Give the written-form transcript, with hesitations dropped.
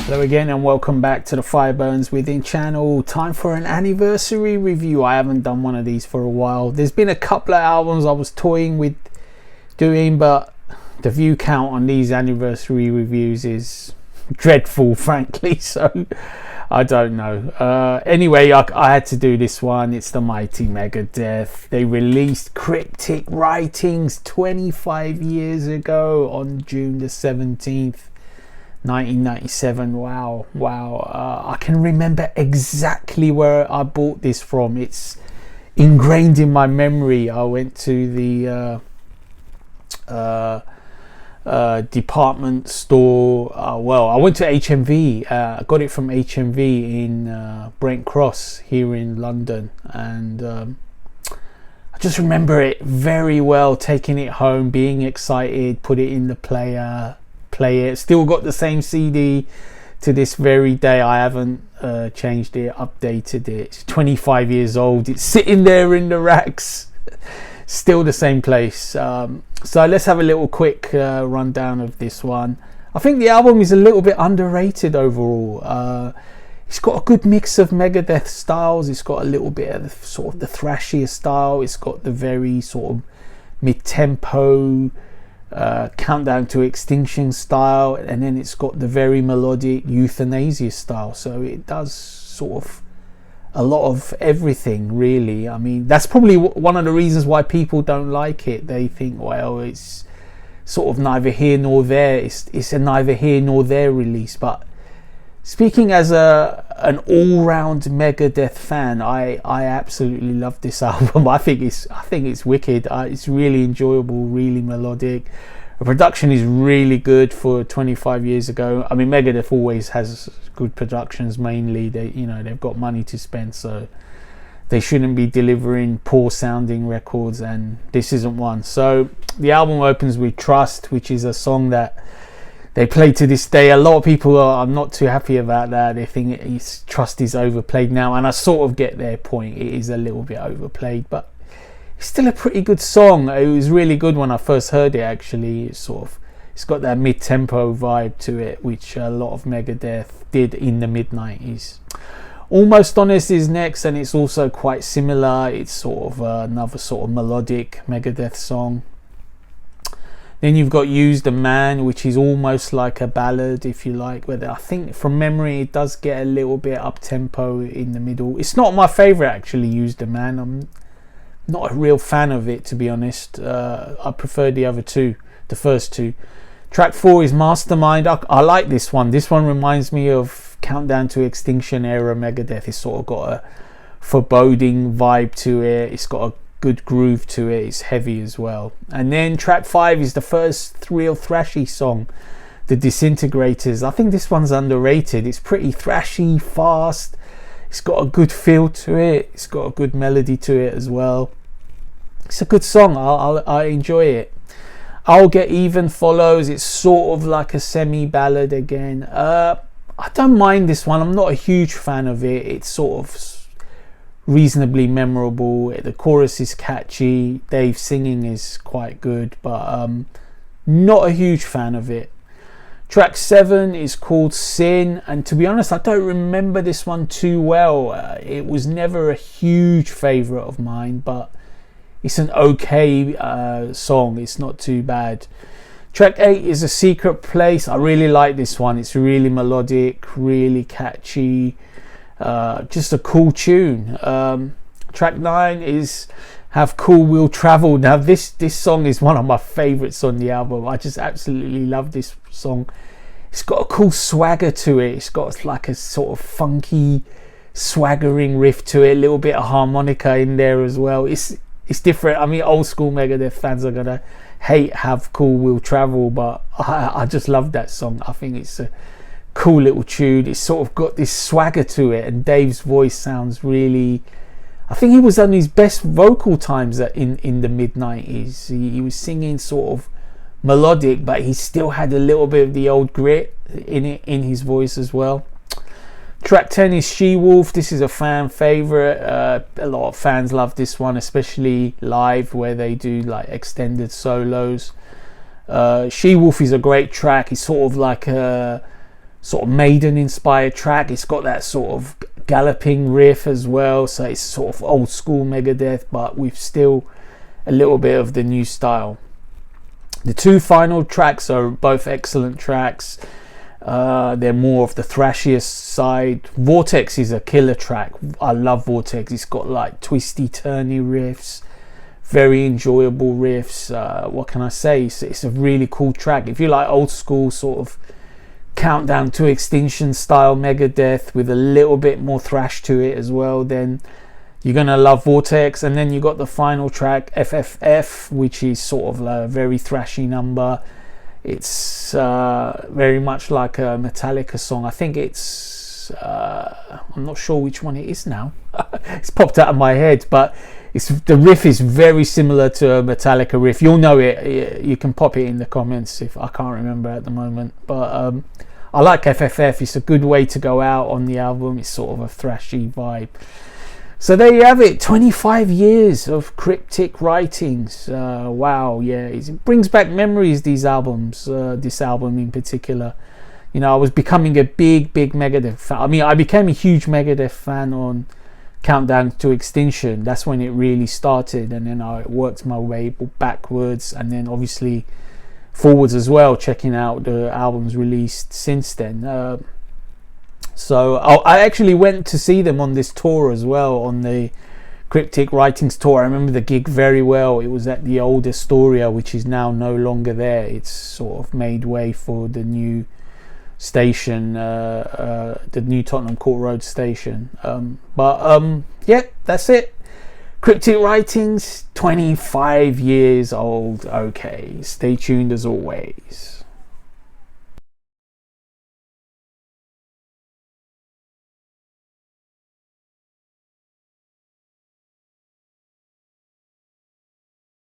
Hello again and welcome back to the Fire Burns Within channel. Time for an anniversary review. I haven't done one of these for a while. There's been a couple of albums I was toying with doing, but the view count on these anniversary reviews is dreadful, frankly, so I don't know. Anyway, I had to do this one. It's the mighty Megadeth. They released Cryptic Writings 25 years ago on June the 17th 1997. Wow. I can remember exactly where I bought this from. It's ingrained in my memory. I went to the department store. I went to HMV. I got it from HMV in Brent Cross here in London, and I just remember it very well, taking it home, being excited, put it in the player, play it. Still got the same CD to this very day. I haven't changed it, updated it. It's 25 years old. It's sitting there in the racks, still the same place. So let's have a little quick rundown of this one. I think the album is a little bit underrated overall. It's got a good mix of Megadeth styles. It's got a little bit of sort of the thrashier style. It's got the very sort of mid-tempo Countdown to Extinction style, and then it's got the very melodic Euthanasia style. So it does sort of a lot of everything, really. I mean, that's probably one of the reasons why people don't like it. They think, well, it's sort of neither here nor there. It's a neither here nor there release. But speaking as an all-round Megadeth fan, I absolutely love this album. I think it's wicked. It's really enjoyable, really melodic. The production is really good for 25 years ago. I mean, Megadeth always has good productions. Mainly, they've got money to spend, so they shouldn't be delivering poor-sounding records, and this isn't one. So the album opens with Trust, which is a song that they play to this day. A lot of people are not too happy about that. They think Trust is overplayed now, and I sort of get their point. It is a little bit overplayed, but it's still a pretty good song. It was really good when I first heard it, actually. It's got that mid-tempo vibe to it, which a lot of Megadeth did in the mid-90s. Almost Honest is next, and it's also quite similar. It's sort of another sort of melodic Megadeth song. Then you've got Use the Man, which is almost like a ballad, if you like. But I think from memory it does get a little bit up-tempo in the middle. It's not my favourite, actually, Use the Man. I'm not a real fan of it, to be honest. I prefer the other two, the first two. Track 4 is Mastermind. I like this one. This one reminds me of Countdown to Extinction era Megadeth. It's sort of got a foreboding vibe to it. It's got a good groove to it. It's heavy as well. And then track 5 is the first real thrashy song, The Disintegrators. I think this one's underrated. It's pretty thrashy, fast. It's got a good feel to it. It's got a good melody to it as well. It's a good song. I enjoy it. I'll Get Even follows. It's sort of like a semi-ballad again. I don't mind this one. I'm not a huge fan of it. It's sort of reasonably memorable. The chorus is catchy. Dave's singing is quite good, but not a huge fan of it. Track 7 is called Sin, and to be honest, I don't remember this one too well. It was never a huge favourite of mine, but it's an okay song. It's not too bad. Track 8 is A Secret Place. I really like this one. It's really melodic, really catchy. Just a cool tune. Track 9 is Have Cool Will Travel. Now this song is one of my favourites on the album. I just absolutely love this song. It's got a cool swagger to it. It's got like a sort of funky swaggering riff to it, a little bit of harmonica in there as well. It's different. I mean, old school Megadeth fans are gonna hate Have Cool Will Travel, but I just love that song. I think it's a cool little tune. It's sort of got this swagger to it, and Dave's voice sounds really, I think he was on his best vocal times in the mid-90s. He was singing sort of melodic, but he still had a little bit of the old grit in his voice as well. Track 10 is She-Wolf. This is a fan favourite. A lot of fans love this one, especially live where they do like extended solos. She-Wolf is a great track. It's sort of like a sort of Maiden inspired track. It's got that sort of galloping riff as well, so it's sort of old school Megadeth, but with still a little bit of the new style. The two final tracks are both excellent tracks. They're more of the thrashiest side. Vortex is a killer track. I love Vortex. It's got like twisty turny riffs, very enjoyable riffs. What can I say, it's a really cool track. If you like old school sort of Countdown to Extinction style Megadeth with a little bit more thrash to it as well, then you're gonna love Vortex. And then you got the final track, FFF, which is sort of a very thrashy number. It's very much like a Metallica song. I think it's I'm not sure which one it is now. It's popped out of my head, but the riff is very similar to a Metallica riff. You'll know it. You can pop it in the comments if I can't remember at the moment. But I like FFF. It's a good way to go out on the album. It's sort of a thrashy vibe. So there you have it. 25 years of Cryptic writings. Wow, yeah, it brings back memories. These albums, this album in particular. You know, I was becoming a big Megadeth fan. I mean, I became a huge Megadeth fan on Countdown to Extinction. That's when it really started, and then I worked my way backwards, and then obviously forwards as well, checking out the albums released since then. So I actually went to see them on this tour as well, on the Cryptic Writings tour. I remember the gig very well. It was at the old Astoria, which is now no longer there. It's sort of made way for the new station, the new Tottenham Court Road station. Yeah, that's it. Cryptic Writings, 25 years old. Okay, stay tuned as always.